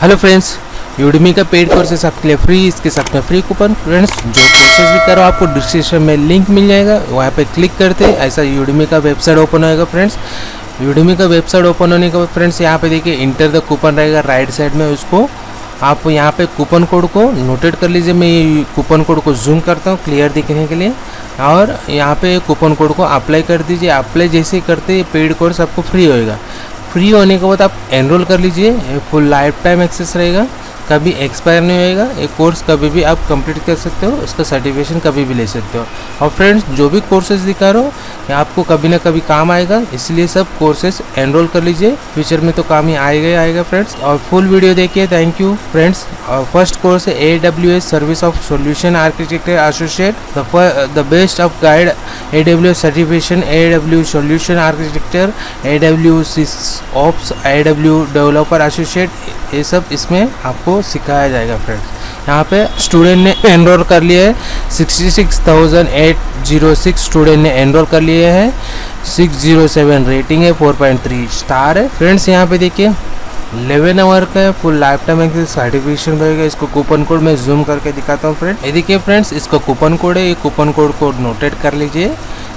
Hello friends, Udemy का paid courses आपके लिए फ्री, इसके साथ में फ्री कूपन। फ्रेंड्स, जो कोर्सेज भी करो आपको डिस्क्रिप्शन में लिंक मिल जाएगा, वहाँ पे क्लिक करते ही ऐसा यूडेमी का वेबसाइट ओपन होएगा। फ्रेंड्स, यूडेमी का वेबसाइट ओपन होने के बाद फ्रेंड्स यहाँ पे देखिए इंटर द कूपन रहेगा राइट साइड में, उसको आप यहाँ पे कूपन कोड को नोटेट कर लीजिए। मैं ये कूपन कोड को जूम करता हूँ क्लियर दिखने के लिए, और यहाँ पे कूपन कोड को अप्लाई कर दीजिए। अप्लाई जैसे ही करते ये पेड कोर्स आपको फ्री होएगा। फ्री होने के बाद आप एनरोल कर लीजिए, फुल लाइफ टाइम एक्सेस रहेगा, कभी एक्सपायर नहीं होएगा। ये कोर्स कभी भी आप कंप्लीट कर सकते हो, इसका सर्टिफिकेशन कभी भी ले सकते हो। और फ्रेंड्स, जो भी कोर्सेज दिखा रहा हूँ ये आपको कभी ना कभी काम आएगा, इसलिए सब कोर्सेज एनरोल कर लीजिए, फ्यूचर में तो काम ही आएगा ही आएगा फ्रेंड्स। और फुल वीडियो देखिए। Thank you friends. First course है AWS service of solution architecture associate, the best of guide AWS certification, AWS solution architecture, AWS ops, AWS developer associate, ये सब इसमें आपको सिखाया जाएगा फ्रेंड्स। यहाँ पे स्टूडेंट ने एनरोल कर लिए है 66,806 स्टूडेंट ने एनरोल कर लिए हैं। 607 रेटिंग है, 4.3 स्टार है फ्रेंड्स। यहाँ पे देखिए 11 आवर का है, full life time access certification रहेगा। इसको कूपन कोड में जूम करके दिखाता हूँ फ्रेंड। ये देखिए फ्रेंड्स, इसका कूपन कोड है, ये कूपन कोड को नोटेट कर लीजिए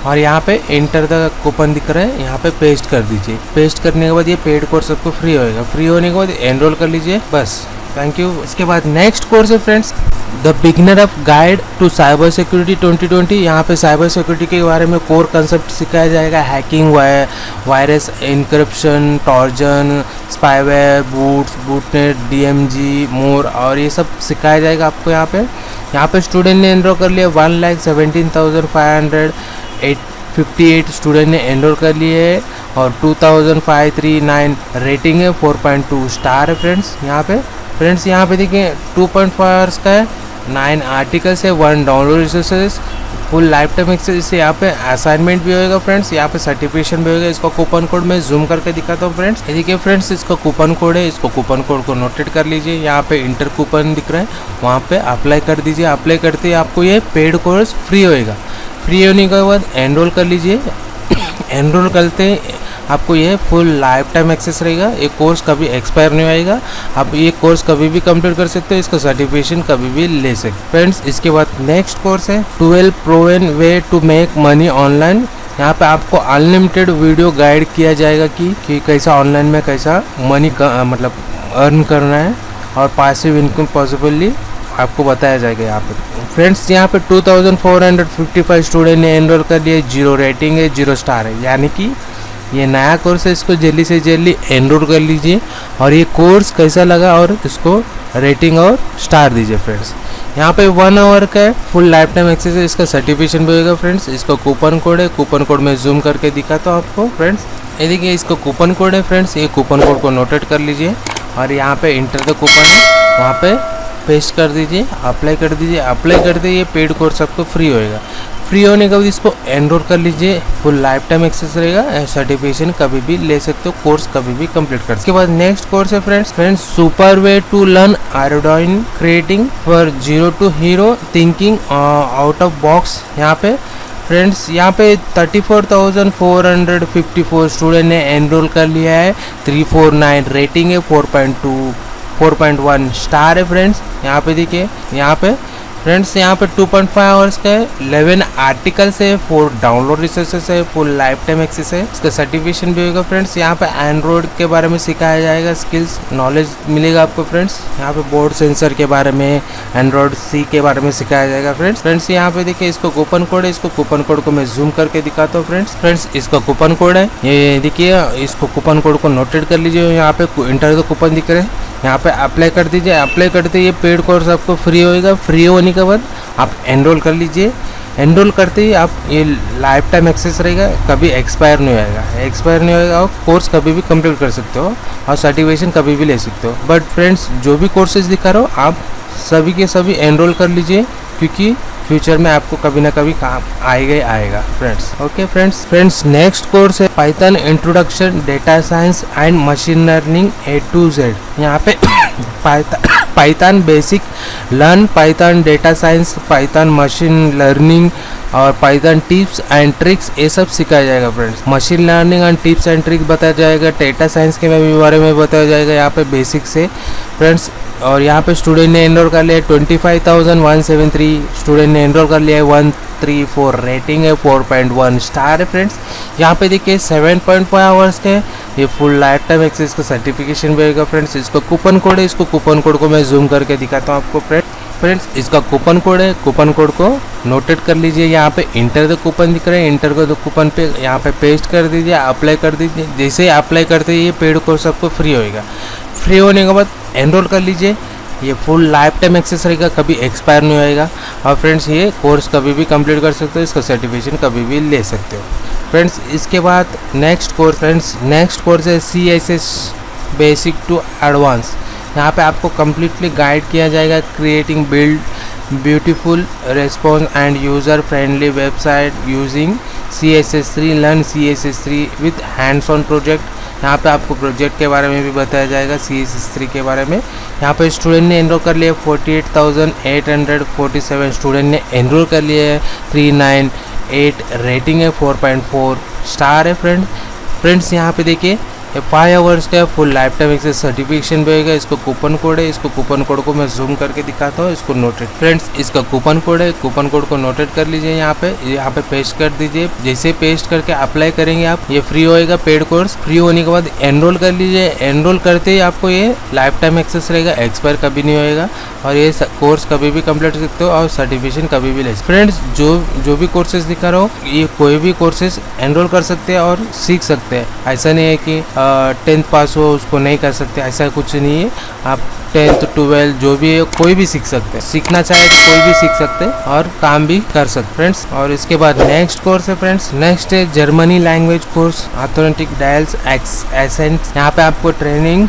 और यहाँ पे एंटर द कूपन दिख रहा है, यहाँ पे पेस्ट कर दीजिए। पेस्ट करने के बाद ये पेड कोर्स आपको फ्री होएगा। फ्री होने के बाद एनरोल कर लीजिए, बस। Thank you. इसके बाद नेक्स्ट कोर्स है friends, the beginner of guide to cyber security 2020। यहाँ पे साइबर सिक्योरिटी के बारे में कोर कंसेप्ट सिखाया जाएगा। Hacking, virus encryption, trojan, spyware, botnet, DMG, more, और ये सब सिखाया जाएगा आपको। यहाँ पे स्टूडेंट ने एनरोल कर लिया 1,17,558 स्टूडेंट ने एनरोल कर लिए है, और 2,539 रेटिंग है, 4.2 स्टार है फ्रेंड्स। यहाँ पे देखिए 2.5 आवर्स का है, 9 आर्टिकल्स है, 1 download resources, full life time access. इससे यहाँ पे असाइनमेंट भी होएगा फ्रेंड्स, यहाँ पे सर्टिफिकेशन भी होएगा। इसका कूपन कोड मैं जूम करके दिखाता हूँ फ्रेंड्स। ये देखिए फ्रेंड्स, इसका कूपन कोड है, इसको कूपन कोड को नोटेट कर लीजिए। यहाँ पे इंटर कूपन दिख रहा है, वहाँ पे अप्लाई कर दीजिए। अप्लाई करते ही आपको ये पेड कोर्स फ्री होएगा। फ्री होने के बाद एनरोल कर लीजिए। एनरोल करते आपको ये फुल लाइफ टाइम एक्सेस रहेगा। ये कोर्स कभी एक्सपायर नहीं होएगा, आप ये कोर्स कभी भी कंप्लीट कर सकते हो, इसका सर्टिफिकेशन कभी भी ले सकते फ्रेंड्स। इसके बाद नेक्स्ट कोर्स है 12 proven way to make money online. यहाँ पे आपको अनलिमिटेड वीडियो गाइड किया जाएगा कि कैसा ऑनलाइन में कैसा मनी मतलब अर्न करना है, और पैसिव इनकम पॉसिबली आपको बताया जाएगा यहाँ पे फ्रेंड्स। यहाँ पे 2,455 स्टूडेंट ने एनरोल कर लिए, 0 रेटिंग है, 0 स्टार है। यानी कि ये नया कोर्स है, इसको जल्दी से जल्दी एनरोल कर लीजिए। और ये कोर्स कैसा लगा और इसको रेटिंग और स्टार दीजिए फ्रेंड्स। यहाँ पे 1 आवर का है, फुल लाइफ टाइम एक्सेस है, इसका सर्टिफिकेशन भी होगा फ्रेंड्स। इसका कूपन कोड है, कूपन कोड में जूम करके दिखाता हूँ आपको फ्रेंड्स। ये देखिए इसका कूपन कोड है फ्रेंड्स, ये कूपन कोड को नोटेट कर लीजिए, और यहाँ पे इंटर द कूपन है, वहाँ पे पेस्ट कर दीजिए, अप्लाई कर दीजिए। अप्लाई करते ये पेड कोर्स आपको फ्री होएगा। फ्री होने के बाद इसको एनरोल कर लीजिए, फुल लाइफ टाइम एक्सेस रहेगा, सर्टिफिकेशन कभी भी ले सकते हो, कोर्स कभी भी कंप्लीट कर। इसके बाद नेक्स्ट कोर्स है friends super way to learn Arduino creating for 0 to hero thinking out of box. यहाँ पे फ्रेंड्स, यहाँ पे 34,454 स्टूडेंट ने एनरोल कर लिया है, 349 रेटिंग है, 4.1 स्टार है फ्रेंड्स। यहाँ पे देखिए, यहाँ पे फ्रेंड्स, यहाँ पे 2.5 आवर्स का है, 11 आर्टिकल्स है, 4 डाउनलोड रिसोर्सेस है, फुल लाइफ टाइम एक्सेस है, इसका सर्टिफिकेशन भी होगा फ्रेंड्स। यहाँ पे एंड्रॉइड के बारे में सिखाया जाएगा, स्किल्स नॉलेज मिलेगा आपको फ्रेंड्स। यहाँ पे बोर्ड सेंसर के बारे में, एंड्रॉइड C के बारे में सिखाया जाएगा फ्रेंड्स। यहाँ पे देखिए इसको कूपन कोड है, इसको कूपन कोड को मैं जूम करके दिखाता हूँ फ्रेंड्स। इसका कूपन कोड है, ये देखिए, इसको कूपन कोड को नोटेट कर लीजिए। यहाँ पे इंटर द कूपन दिख रहे हैं, यहाँ पे अप्लाई कर दीजिए। अप्लाई करते ये पेड कोर्स आपको फ्री होएगा। फ्री होने के बाद आप एनरोल कर लीजिए। एनरोल करते ही आप ये लाइफ टाइम एक्सेस रहेगा, कभी एक्सपायर नहीं होएगा, और कोर्स कभी भी कंप्लीट कर सकते हो, और सर्टिफिकेशन कभी भी ले सकते हो। बट फ्रेंड्स, जो भी कोर्सेज दिखा रहा हूँ आप सभी के सभी एनरोल कर लीजिए, क्योंकि फ्यूचर में आपको कभी ना कभी काम आएगा friends. Okay friends, next course है Python introduction data science and machine learning A to Z। यहाँ पे Python basic learn, Python data science, Python machine learning, और पाइथन टिप्स एंड ट्रिक्स ये सब सिखाया जाएगा friends. Machine learning and tips and tricks बताया जाएगा, डेटा साइंस के बारे में बताया जाएगा यहाँ पे बेसिक से फ्रेंड्स। और यहाँ पे स्टूडेंट ने एनरोल कर लिया 25,173, स्टूडेंट ने एनरोल कर लिया है 134, रेटिंग है 4.1 स्टार है फ्रेंड्स। यहाँ पे देखिए 7.5 आवर्स के ये फुल लाइफ टाइम एक्सेस का सर्टिफिकेशन मिलेगा फ्रेंड्स। इसका कूपन कोड है, इसको कूपन कोड को मैं जूम करके दिखाता हूँ आपको फ्रेंड्स। इसका कूपन कोड है, कूपन कोड को नोटेट कर लीजिए। यहाँ पे इंटर द कूपन दिख रहे हैं, इंटर को कूपन पे यहाँ पे पेस्ट कर दीजिए, अप्लाई कर दीजिए। जैसे ही अप्लाई करते ही ये पेड कोर्स आपको फ्री होएगा। फ्री होने के बाद एनरोल कर लीजिए। ये फुल लाइफ टाइम एक्सेस रहेगा, कभी एक्सपायर नहीं होएगा। और फ्रेंड्स ये कोर्स कभी भी कंप्लीट कर सकते हो, इसका सर्टिफिकेशन कभी भी ले सकते हो फ्रेंड्स। इसके बाद नेक्स्ट कोर्स है CSS बेसिक टू एडवांस। यहाँ पे आपको कम्प्लीटली गाइड किया जाएगा, creating build beautiful response end user friendly website using CSS3, learn CSS3 with hands on project. यहाँ पे आपको प्रोजेक्ट के बारे में भी बताया जाएगा, CSS3 के बारे में। यहाँ पे स्टूडेंट ने एनरोल कर लिया 48,847, स्टूडेंट ने एनरोल कर लिया है 398, रेटिंग है 4.4 स्टार है फ्रेंड्स। यहाँ पे देखिए 5 आवर्स का full life time access certification मिलेगा। इसको कूपन कोड है, इसको कूपन कोड को मैं जूम करके दिखाता हूँ, इसको नोटेट फ्रेंड्स। इसका कूपन कोड है, कूपन कोड को नोटेट कर लीजिए। यहाँ पे पेस्ट कर दीजिए। जैसे पेस्ट करके अप्लाई करेंगे आप, ये फ्री होएगा पेड कोर्स। फ्री होने के बाद एनरोल कर लीजिए। एनरोल करते ही आपको ये लाइफ टाइम एक्सेस रहेगा, एक्सपायर कभी नहीं होएगा। और ये कोर्स कभी भी कंप्लीट कर सकते हो और सर्टिफिकेशन कभी भी ले सकते हो फ्रेंड्स। जो भी कोर्सेज दिखा रहा हूँ, ये कोई भी कोर्सेज एनरोल कर सकते हैं और सीख सकते हैं। ऐसा नहीं है कि 10th पास हो उसको नहीं कर सकते, ऐसा कुछ नहीं है। आप 10th 12 जो भी है कोई भी सीख सकते हैं, सीखना चाहे तो कोई भी सीख सकते हैं और काम भी कर सकते फ्रेंड्स। और इसके बाद नेक्स्ट कोर्स है फ्रेंड्स, नेक्स्ट है Germany language course, authentic dials ascents. यहाँ पे आपको ट्रेन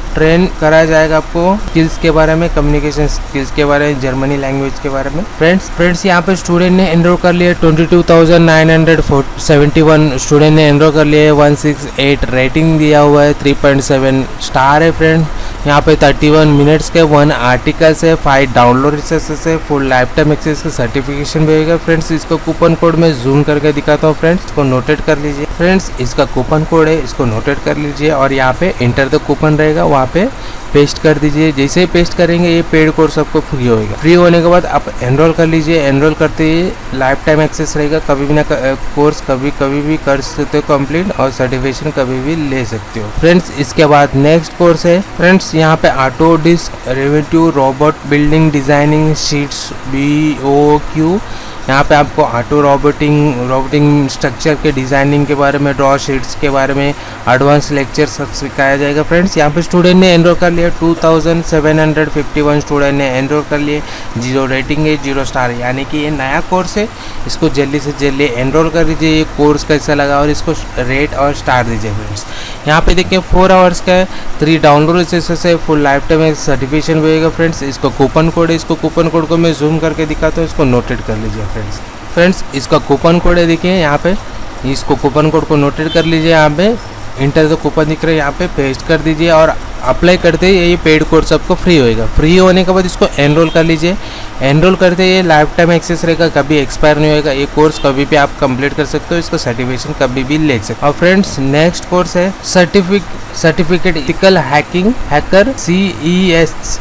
कराया जाएगा, आपको स्किल्स के बारे में, कम्युनिकेशन स्किल्स के बारे में, जर्मनी लैंग्वेज के बारे में फ्रेंड्स। यहाँ पे स्टूडेंट ने एनरोल कर लिया 22,971, स्टूडेंट ने एनरोल कर लिया 168, रेटिंग दिया हुआ है 3.7 स्टार है फ्रेंड। यहाँ पे 31 मिनट्स के 1 आर्टिकल से 5 डाउनलोड रिसोर्सेस है, फुल लाइफ टाइम एक्सेस का सर्टिफिकेशन मिलेगा फ्रेंड्स। इसको कूपन कोड में जूम करके दिखाता हूँ फ्रेंड्स, इसको नोटेट कर लीजिए फ्रेंड्स। इसका कूपन कोड है, इसको नोटेट कर लीजिए और यहाँ पे इंटर द कूपन रहेगा, वहाँ पे पेस्ट कर दीजिए। जैसे ही पेस्ट करेंगे ये पेड कोर्स आपको फ्री होएगा। फ्री होने के बाद आप एनरोल कर लीजिए। एनरोल करते ही लाइफ टाइम एक्सेस रहेगा, कभी भी ना कोर्स कभी भी कर सकते हो कंप्लीट और सर्टिफिकेशन कभी भी ले सकते हो फ्रेंड्स। इसके बाद नेक्स्ट कोर्स है फ्रेंड्स, यहाँ पे Autodesk Revit robot building designing sheets BOQ। यहाँ पे आपको ऑटो रोबोटिंग स्ट्रक्चर के डिज़ाइनिंग के बारे में, ड्रॉ शीट्स के बारे में एडवांस लेक्चर सब सिखाया जाएगा फ्रेंड्स। यहाँ पे स्टूडेंट ने एनरोल कर लिया 2,751, स्टूडेंट ने एनरोल कर लिए, 0 रेटिंग है, 0 स्टार। यानी कि ये नया कोर्स है, इसको जल्दी से जल्दी एनरोल कर दीजिए। ये कोर्स कैसा लगा और इसको रेट और स्टार दीजिए फ्रेंड्स। यहाँ पे देखिए 4 आवर्स का है, 3 डाउनलोड रिसोर्सेस है, फुल लाइफ टाइम सर्टिफिकेशन मिलेगा फ्रेंड्स। इसको कूपन कोड है, इसको कूपन कोड को मैं जूम करके दिखाता हूँ, इसको नोटेट कर लीजिए फ्रेंड्स। इसका कूपन कोड है, देखिए यहाँ पे, इसको कूपन कोड को नोटेट कर लीजिए। यहाँ पे इंटर द कूपन दिख रहा है, यहाँ पे पेस्ट कर दीजिए और अप्लाई करते ही ये पेड कोर्स आपको फ्री होएगा। फ्री होने के बाद इसको एनरोल कर लीजिए। एनरोल करते ही लाइफ टाइम एक्सेस रहेगा, कभी एक्सपायर नहीं होएगा। ये कोर्स कभी भी आप कंप्लीट कर सकते हो, इसका सर्टिफिकेशन कभी भी ले सकते हो। और फ्रेंड्स नेक्स्ट कोर्स है सर्टिफिकेट एथिकल हैकर CES।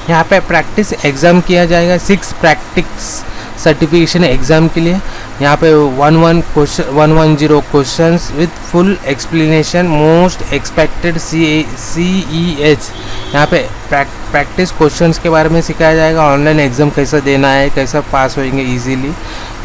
यहाँ पे प्रैक्टिस एग्जाम किया जाएगा, 6 प्रैक्टिस सर्टिफिकेशन एग्जाम के लिए। यहाँ पे 110 questions with full explanation, most expected CES। यहाँ पे प्रैक्टिस क्वेश्चंस के बारे में सिखाया जाएगा, ऑनलाइन एग्जाम कैसा देना है, कैसा पास होएंगे इजीली।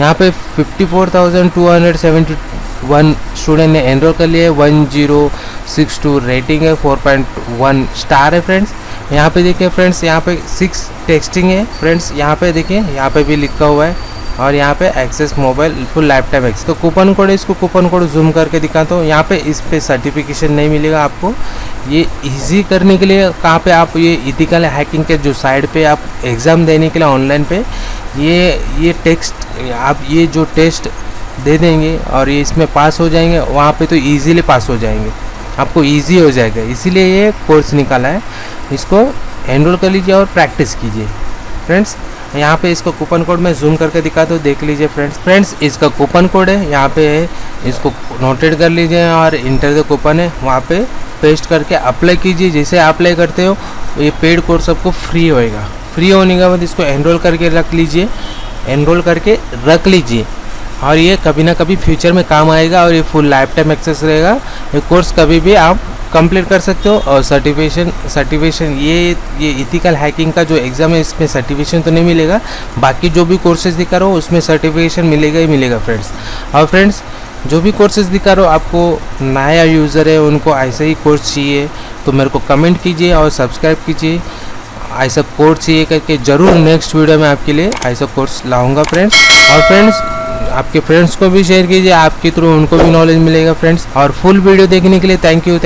यहाँ पे 54,271 स्टूडेंट ने एनरोल कर लिए, 1062 रेटिंग है, 4.1 स्टार है फ्रेंड्स। यहाँ पे देखिए फ्रेंड्स, यहाँ पे 6 टेक्सटिंग है फ्रेंड्स। यहाँ पे देखिए, यहाँ पे भी लिखा हुआ है और यहाँ पे access mobile full life time access. तो कूपन कोड है, इसको कूपन कोड जूम करके दिखाता हूँ। यहाँ पे इस पे सर्टिफिकेशन नहीं मिलेगा आपको। ये इजी करने के लिए कहाँ पे आप ये इथिकल हैकिंग के जो साइड पे आप एग्ज़ाम देने के लिए ऑनलाइन पे ये टेक्स्ट आप ये जो टेस्ट दे देंगे और ये इसमें पास हो जाएंगे, वहाँ पे तो ईजीली पास हो जाएंगे, आपको ईजी हो जाएगा। इसीलिए ये कोर्स निकाला है, इसको एनरोल कर लीजिए और प्रैक्टिस कीजिए फ्रेंड्स। यहाँ पे इसका कूपन कोड मैं जूम करके दिखाता हूँ, देख लीजिए फ्रेंड्स इसका कूपन कोड है, यहाँ पे है, इसको नोटेड कर लीजिए और इंटर द कूपन है, वहाँ पे पेस्ट करके अप्लाई कीजिए। जैसे अप्लाई करते हो ये पेड कोर्स आपको फ्री होएगा। फ्री होने के बाद इसको एनरोल करके रख लीजिए, और ये कभी ना कभी फ्यूचर में काम आएगा और ये फुल लाइफ टाइम एक्सेस रहेगा। ये कोर्स कभी भी आप कंप्लीट कर सकते हो। और सर्टिफिकेशन ये इथिकल हैकिंग का जो एग्ज़ाम है इसमें सर्टिफिकेशन तो नहीं मिलेगा, बाकी जो भी कोर्सेज दिखा रहा हूँ उसमें सर्टिफिकेशन मिलेगा ही मिलेगा फ्रेंड्स। और फ्रेंड्स जो भी कोर्सेज दिखा रहा हूँ, आपको नया यूज़र है उनको ऐसे ही कोर्स चाहिए तो मेरे को कमेंट कीजिए और सब्सक्राइब कीजिए। ऐसा कोर्स चाहिए करके ज़रूर नेक्स्ट वीडियो में आपके लिए ऐसा कोर्स लाऊंगा फ्रेंड्स। और फ्रेंड्स आपके फ्रेंड्स को भी शेयर कीजिए, आपके थ्रू उनको भी नॉलेज मिलेगा फ्रेंड्स। और फुल वीडियो देखने के लिए थैंक यू।